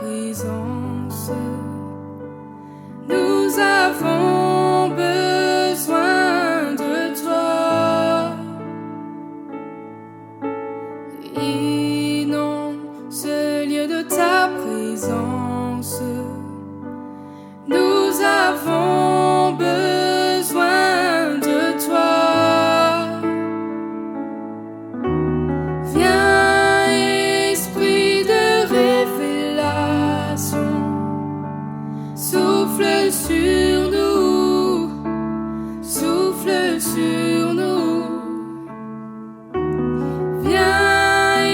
présence. Nous avons besoin de toi. Inonde ce lieu de ta présence. Nous avons besoin de toi. Viens, esprit de révélation, souffle sur nous, souffle sur nous. Viens,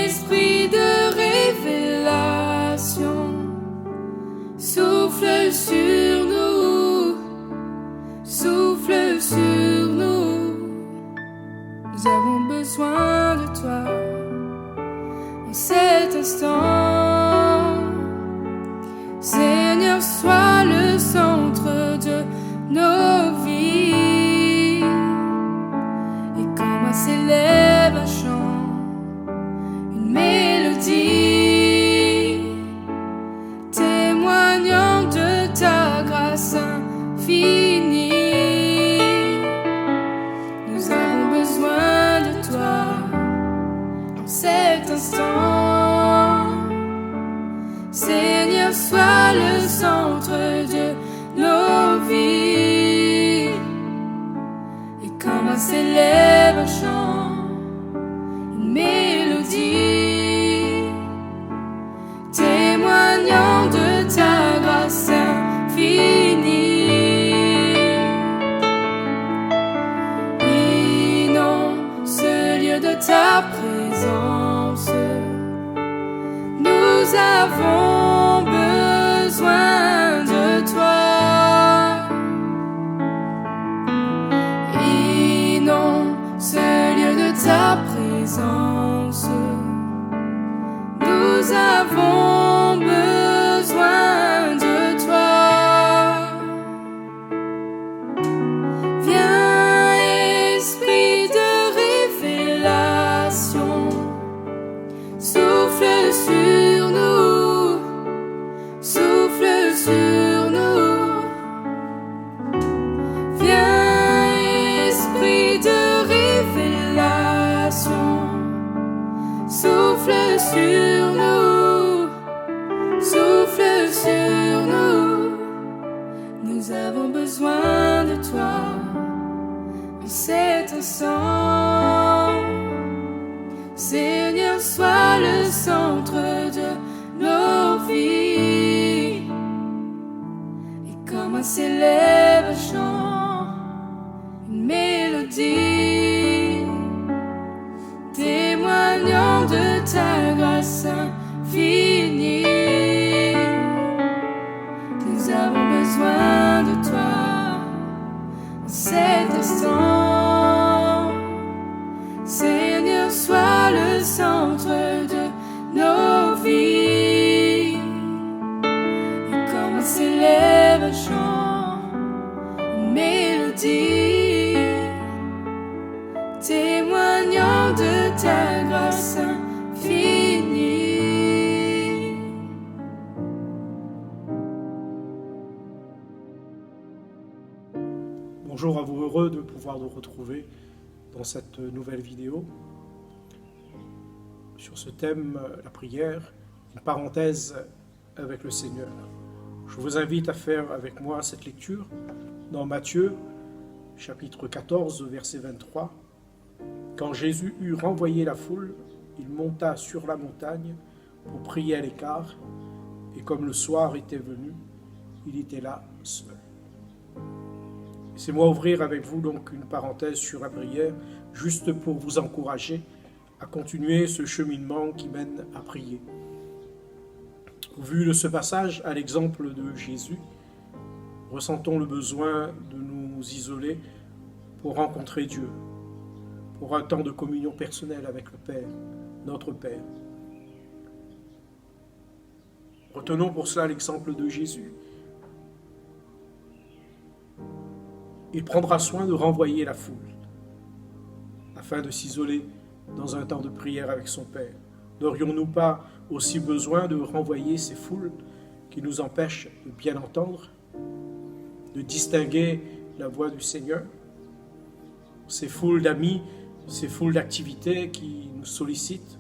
esprit de révélation, souffle sur nous, souffle sur nous. Nous avons besoin de toi en cet instant. Seigneur, sois le centre de nos vies. Et comme s'élève un chant, une mélodie, témoignant de ta grâce infinie. Nous avons besoin de toi en cet instant. Seigneur, sois le centre de nos vies. Et comme s'élève un chant, une mélodie, témoignant de ta grâce infinie. Inonde ce lieu de ta présence. Nous avons besoin de toi. Inonde ce lieu de ta présence. Nous avons besoin de toi. Viens, esprit de révélation, souffle sur nous, souffle sur nous. Viens, esprit de révélation, souffle sur nous, souffle sur nous. Nous avons besoin de toi en cet instant. Seigneur, sois le centre de nos vies. Et comme s'élève un chant, une mélodie, témoignant de ta grâce infinie. Nous avons besoin de toi en cet instant. Seigneur, sois le centre de nos vies. Et comme s'élève un chant, une mélodie, témoignant de ta grâce infinie. Bonjour à vous, heureux de pouvoir nous retrouver dans cette nouvelle vidéo sur ce thème, la prière, une parenthèse avec le Seigneur. Je vous invite à faire avec moi cette lecture dans Matthieu, chapitre 14, verset 23. Quand Jésus eut renvoyé la foule, il monta sur la montagne pour prier à l'écart, et comme le soir était venu, il était là seul. Laissez-moi ouvrir avec vous donc une parenthèse sur la prière, juste pour vous encourager à continuer ce cheminement qui mène à prier. Au vu de ce passage, à l'exemple de Jésus, ressentons le besoin de nous isoler pour rencontrer Dieu, pour un temps de communion personnelle avec le Père, notre Père. Retenons pour cela l'exemple de Jésus. Il prendra soin de renvoyer la foule, afin de s'isoler dans un temps de prière avec son Père. N'aurions-nous pas aussi besoin de renvoyer ces foules qui nous empêchent de bien entendre, de distinguer la voix du Seigneur, ces foules d'amis, ces foules d'activités qui nous sollicitent.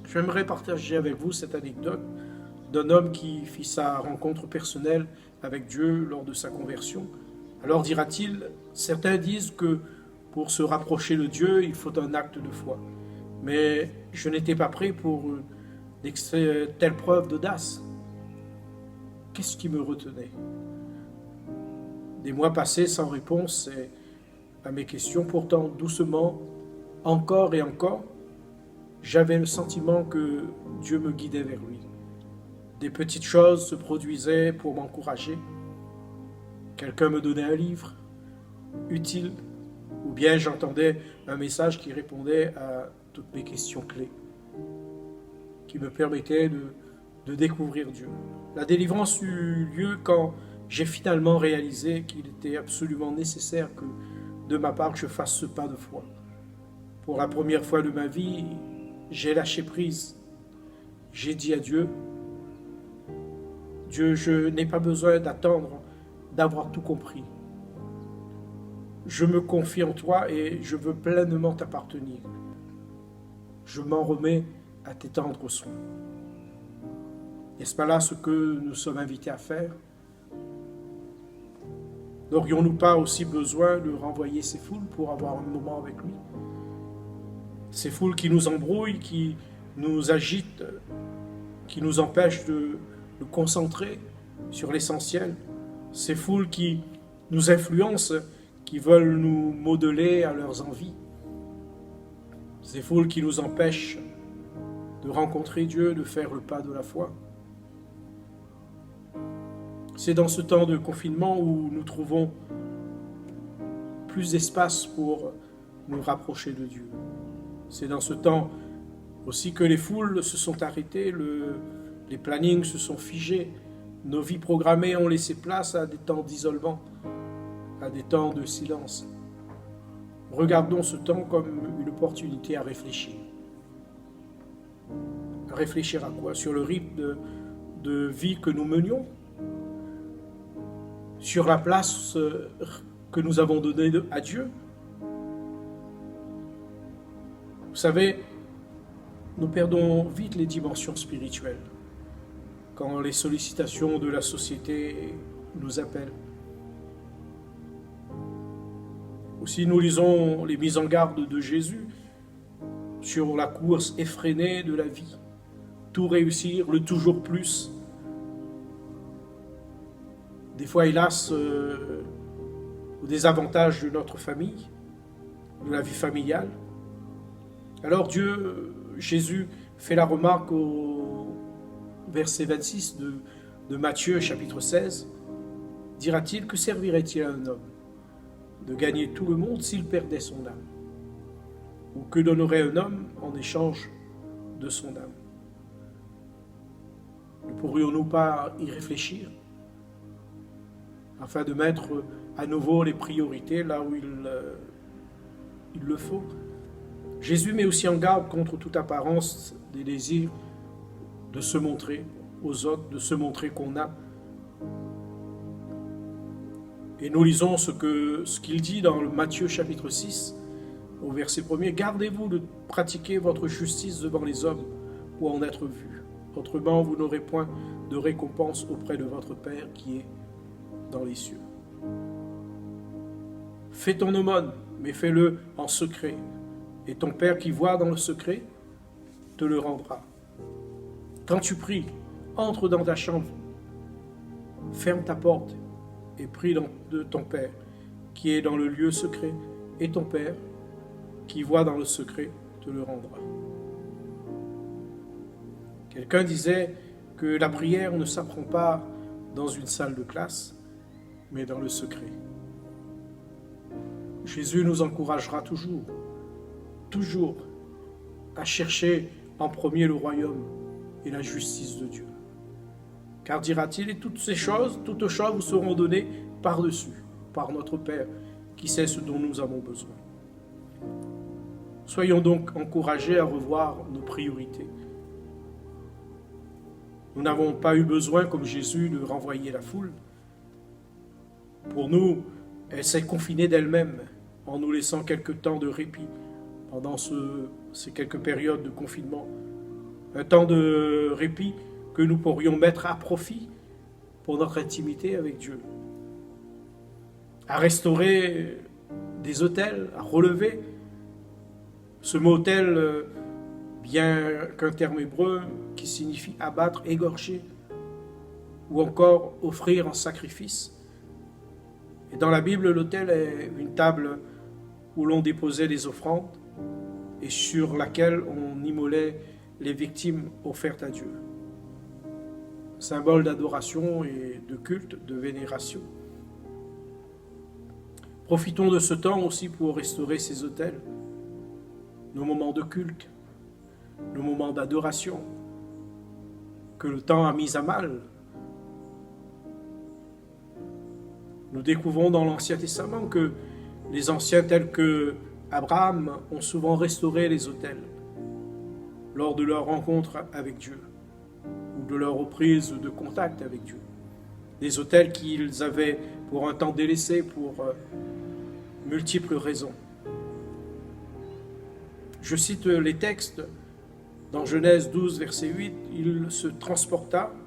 J'aimerais partager avec vous cette anecdote d'un homme qui fit sa rencontre personnelle avec Dieu lors de sa conversion. Alors dira-t-il, certains disent que pour se rapprocher de Dieu, il faut un acte de foi. Mais je n'étais pas prêt pour telle preuve d'audace. Qu'est-ce qui me retenait? Des mois passés sans réponse à mes questions, pourtant doucement, encore et encore, j'avais le sentiment que Dieu me guidait vers lui. Des petites choses se produisaient pour m'encourager. Quelqu'un me donnait un livre utile, ou bien j'entendais un message qui répondait à toutes mes questions clés, qui me permettait de découvrir Dieu. La délivrance eut lieu quand j'ai finalement réalisé qu'il était absolument nécessaire que, de ma part, je fasse ce pas de foi. Pour la première fois de ma vie, j'ai lâché prise. J'ai dit à Dieu, Dieu, je n'ai pas besoin d'attendre d'avoir tout compris. Je me confie en toi et je veux pleinement t'appartenir. Je m'en remets à tes tendres soins. N'est-ce pas là ce que nous sommes invités à faire? N'aurions-nous pas aussi besoin de renvoyer ces foules pour avoir un moment avec lui? Ces foules qui nous embrouillent, qui nous agitent, qui nous empêchent de nous concentrer sur l'essentiel. Ces foules qui nous influencent, qui veulent nous modeler à leurs envies. Ces foules qui nous empêchent de rencontrer Dieu, de faire le pas de la foi. C'est dans ce temps de confinement où nous trouvons plus d'espace pour nous rapprocher de Dieu. C'est dans ce temps aussi que les foules se sont arrêtées, les plannings se sont figés, nos vies programmées ont laissé place à des temps d'isolement, à des temps de silence. Regardons ce temps comme une opportunité à réfléchir. À réfléchir à quoi? Sur le rythme de vie que nous menions? Sur la place que nous avons donnée à Dieu? Vous savez, nous perdons vite les dimensions spirituelles quand les sollicitations de la société nous appellent. Aussi, nous lisons les mises en garde de Jésus sur la course effrénée de la vie. Tout réussir, le toujours plus. Des fois, hélas, au désavantage de notre famille, de la vie familiale. Alors Jésus fait la remarque au verset 26 de Matthieu chapitre 16. Dira-t-il, que servirait-il à un homme de gagner tout le monde s'il perdait son âme? Ou que donnerait un homme en échange de son âme? Ne pourrions-nous pas y réfléchir afin de mettre à nouveau les priorités là où il le faut? Jésus met aussi en garde contre toute apparence des désirs de se montrer aux autres, de se montrer qu'on a. Et nous lisons ce qu'il dit dans le Matthieu chapitre 6, au verset 1er. « Gardez-vous de pratiquer votre justice devant les hommes pour en être vus. Autrement, vous n'aurez point de récompense auprès de votre Père qui est dans les cieux. Fais ton aumône, mais fais-le en secret. Et ton Père qui voit dans le secret te le rendra. Quand tu pries, entre dans ta chambre, ferme ta porte et prie de ton Père qui est dans le lieu secret, et ton Père qui voit dans le secret te le rendra. » Quelqu'un disait que la prière ne s'apprend pas dans une salle de classe, mais dans le secret. Jésus nous encouragera toujours à chercher en premier le royaume et la justice de Dieu. Car dira-t-il, et toutes choses vous seront données par-dessus, par notre Père, qui sait ce dont nous avons besoin. Soyons donc encouragés à revoir nos priorités. Nous n'avons pas eu besoin, comme Jésus, de renvoyer la foule. Pour nous, elle s'est confinée d'elle-même en nous laissant quelque temps de répit pendant ces quelques périodes de confinement. Un temps de répit que nous pourrions mettre à profit pour notre intimité avec Dieu. À restaurer des autels, à relever. Ce mot autel, bien qu'un terme hébreu qui signifie abattre, égorger, ou encore offrir en sacrifice. Et dans la Bible, l'autel est une table où l'on déposait les offrandes et sur laquelle on immolait les victimes offertes à Dieu. Symbole d'adoration et de culte, de vénération. Profitons de ce temps aussi pour restaurer ces autels, nos moments de culte, nos moments d'adoration, que le temps a mis à mal. Nous découvrons dans l'Ancien Testament que les anciens tels que Abraham ont souvent restauré les autels lors de leur rencontre avec Dieu ou de leur reprise de contact avec Dieu. Des autels qu'ils avaient pour un temps délaissés pour multiples raisons. Je cite les textes dans Genèse 12, verset 8,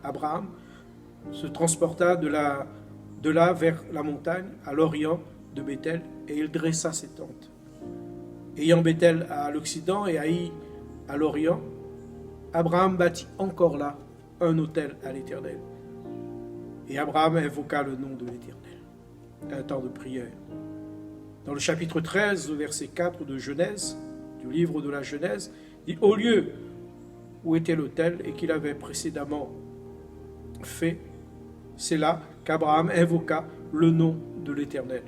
Abraham se transporta de là vers la montagne, à l'orient de Béthel, et il dressa ses tentes. Ayant Béthel à l'occident et Haï à l'orient, Abraham bâtit encore là un autel à l'Éternel. Et Abraham invoqua le nom de l'Éternel. Un temps de prière. Dans le chapitre 13, verset 4 de Genèse, du livre de la Genèse, dit « Au lieu où était l'autel et qu'il avait précédemment fait, c'est là qu'Abraham invoqua le nom de l'Éternel. »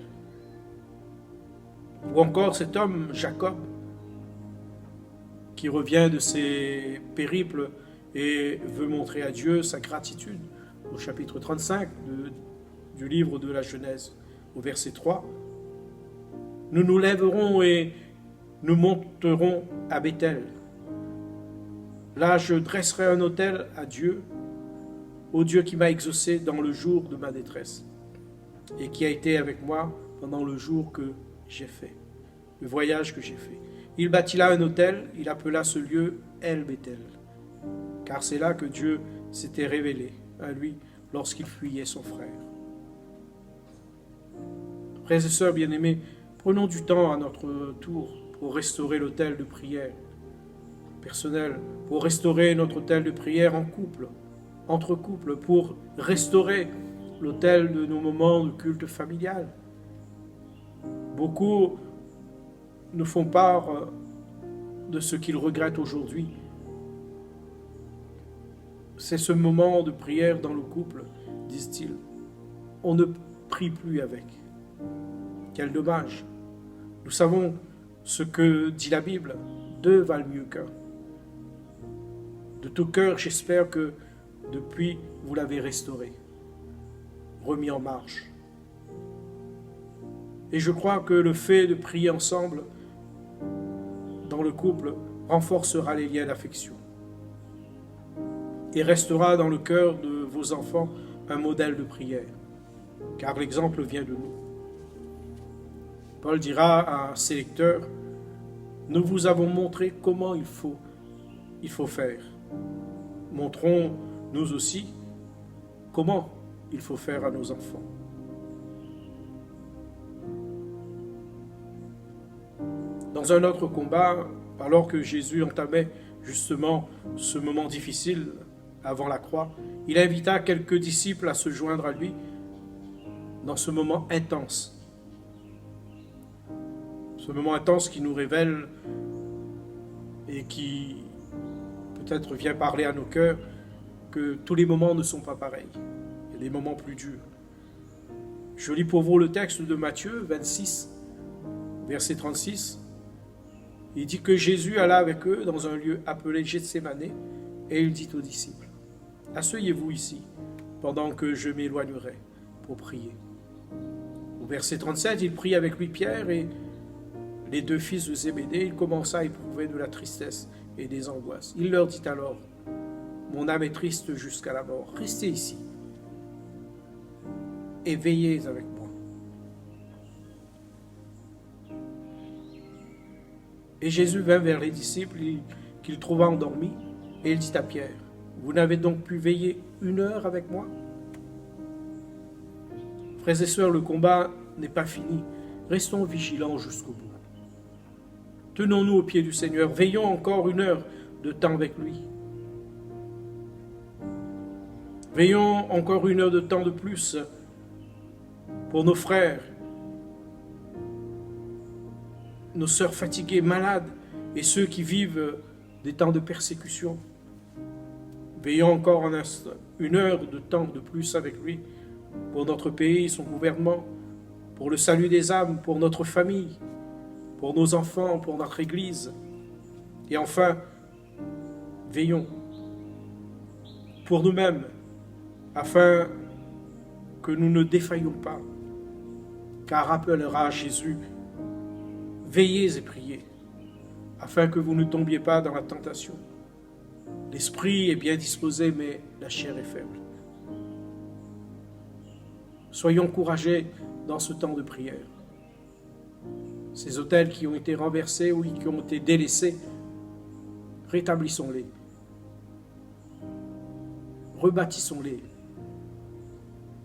Ou encore cet homme, Jacob, qui revient de ses périples et veut montrer à Dieu sa gratitude, au chapitre 35 du livre de la Genèse, au verset 3. « Nous nous lèverons et nous monterons à Béthel. Là, je dresserai un autel à Dieu, au Dieu qui m'a exaucé dans le jour de ma détresse et qui a été avec moi pendant le jour que j'ai fait, le voyage que j'ai fait. Il bâtit là un autel, il appela ce lieu El Béthel, car c'est là que Dieu s'était révélé à lui lorsqu'il fuyait son frère. » Frères et sœurs bien-aimés, prenons du temps à notre tour pour restaurer l'autel de prière personnel, pour restaurer notre autel de prière en couple, entre couples, pour restaurer l'autel de nos moments de culte familial. Beaucoup nous font part de ce qu'ils regrettent aujourd'hui. C'est ce moment de prière dans le couple, disent-ils. On ne prie plus avec. Quel dommage. Nous savons ce que dit la Bible. Deux valent mieux qu'un. De tout cœur, j'espère que depuis, vous l'avez restauré, remis en marche. Et je crois que le fait de prier ensemble dans le couple renforcera les liens d'affection et restera dans le cœur de vos enfants un modèle de prière, car l'exemple vient de nous. Paul dira à ses lecteurs, « Nous vous avons montré comment il faut faire. Montrons nous aussi comment il faut faire à nos enfants. » Dans un autre combat, alors que Jésus entamait justement ce moment difficile avant la croix, il invita quelques disciples à se joindre à lui dans ce moment intense. Ce moment intense qui nous révèle et qui peut-être vient parler à nos cœurs que tous les moments ne sont pas pareils. Il y a des moments plus durs. Je lis pour vous le texte de Matthieu 26, verset 36. Il dit que Jésus alla avec eux dans un lieu appelé Gethsémane et il dit aux disciples, « Asseyez-vous ici pendant que je m'éloignerai pour prier. » Au verset 37, il prie avec lui Pierre et les deux fils de Zébédée, il commença à éprouver de la tristesse et des angoisses. Il leur dit alors, « Mon âme est triste jusqu'à la mort. Restez ici et veillez avec moi. » Et Jésus vint vers les disciples qu'il trouva endormis, et il dit à Pierre, « Vous n'avez donc pu veiller 1 heure avec moi ?» Frères et sœurs, le combat n'est pas fini. Restons vigilants jusqu'au bout. Tenons-nous au pied du Seigneur. Veillons encore 1 heure de temps avec lui. Veillons encore 1 heure de temps de plus pour nos frères, nos sœurs fatiguées, malades et ceux qui vivent des temps de persécution. Veillons encore 1 heure de temps de plus avec lui pour notre pays, son gouvernement, pour le salut des âmes, pour notre famille, pour nos enfants, pour notre Église. Et enfin, veillons pour nous-mêmes, afin que nous ne défaillions pas. Car rappellera Jésus, veillez et priez, afin que vous ne tombiez pas dans la tentation. L'esprit est bien disposé, mais la chair est faible. Soyons courageux dans ce temps de prière. Ces autels qui ont été renversés ou qui ont été délaissés, rétablissons-les. Rebâtissons-les.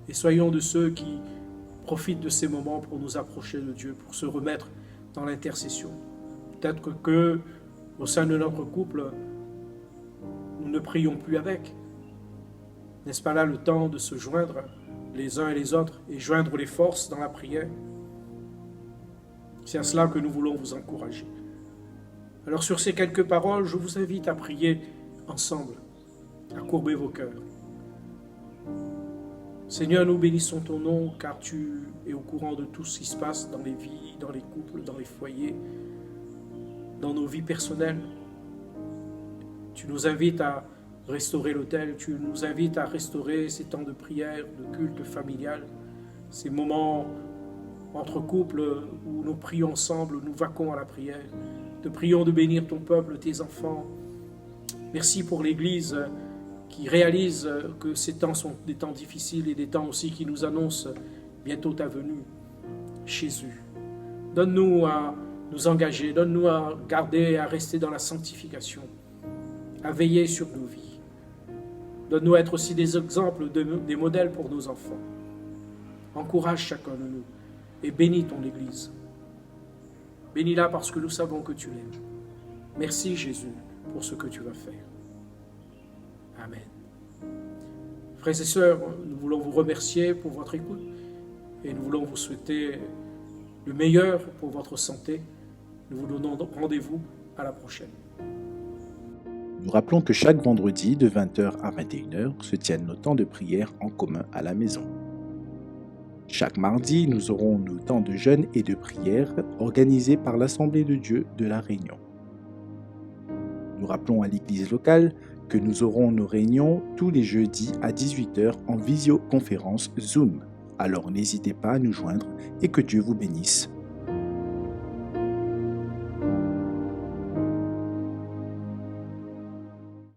Et soyons de ceux qui profitent de ces moments pour nous approcher de Dieu, pour se remettre dans l'intercession. Peut-être que, au sein de notre couple, nous ne prions plus avec. N'est-ce pas là le temps de se joindre les uns et les autres et joindre les forces dans la prière? C'est à cela que nous voulons vous encourager. Alors sur ces quelques paroles, je vous invite à prier ensemble, à courber vos cœurs. Seigneur, nous bénissons ton nom car tu es au courant de tout ce qui se passe dans les vies, dans les couples, dans les foyers, dans nos vies personnelles. Tu nous invites à restaurer l'autel, tu nous invites à restaurer ces temps de prière, de culte familial, ces moments entre couples où nous prions ensemble, où nous vaquons à la prière. Te prions de bénir ton peuple, tes enfants. Merci pour l'Église qui réalise que ces temps sont des temps difficiles et des temps aussi qui nous annoncent bientôt ta venue. Jésus, donne-nous à nous engager, donne-nous à garder, à rester dans la sanctification, à veiller sur nos vies. Donne-nous à être aussi des exemples, des modèles pour nos enfants. Encourage chacun de nous et bénis ton Église. Bénis-la parce que nous savons que tu l'aimes. Merci Jésus pour ce que tu vas faire. Amen. Frères et sœurs, nous voulons vous remercier pour votre écoute et nous voulons vous souhaiter le meilleur pour votre santé. Nous vous donnons rendez-vous à la prochaine. Nous rappelons que chaque vendredi de 20h à 21h se tiennent nos temps de prière en commun à la maison. Chaque mardi, nous aurons nos temps de jeûne et de prière organisés par l'Assemblée de Dieu de La Réunion. Nous rappelons à l'église locale que nous aurons nos réunions tous les jeudis à 18h en visioconférence Zoom. Alors n'hésitez pas à nous joindre et que Dieu vous bénisse.